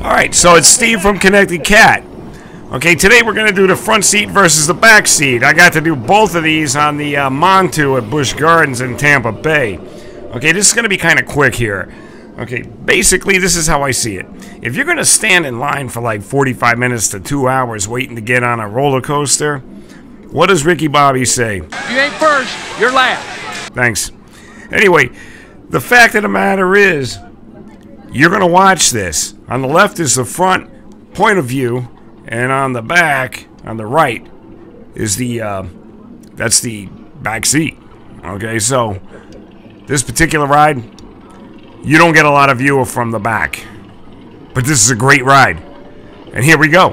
Alright, so it's Steve from Connectedcat. Okay, today we're going to do the front seat versus the back seat. I got to do both of these on the Montu at Busch Gardens in Tampa Bay. Okay, this is going to be kind of quick here. Okay, basically this is how I see it. If you're going to stand in line for like 45 minutes to 2 hours waiting to get on a roller coaster, what does Ricky Bobby say? If you ain't first, you're last. Thanks. Anyway, the fact of the matter is, you're going to watch this. On the left is the front point of view, and on the back, on the right, is the, that's the back seat. Okay, so, this particular ride, you don't get a lot of view from the back. But this is a great ride. And here we go.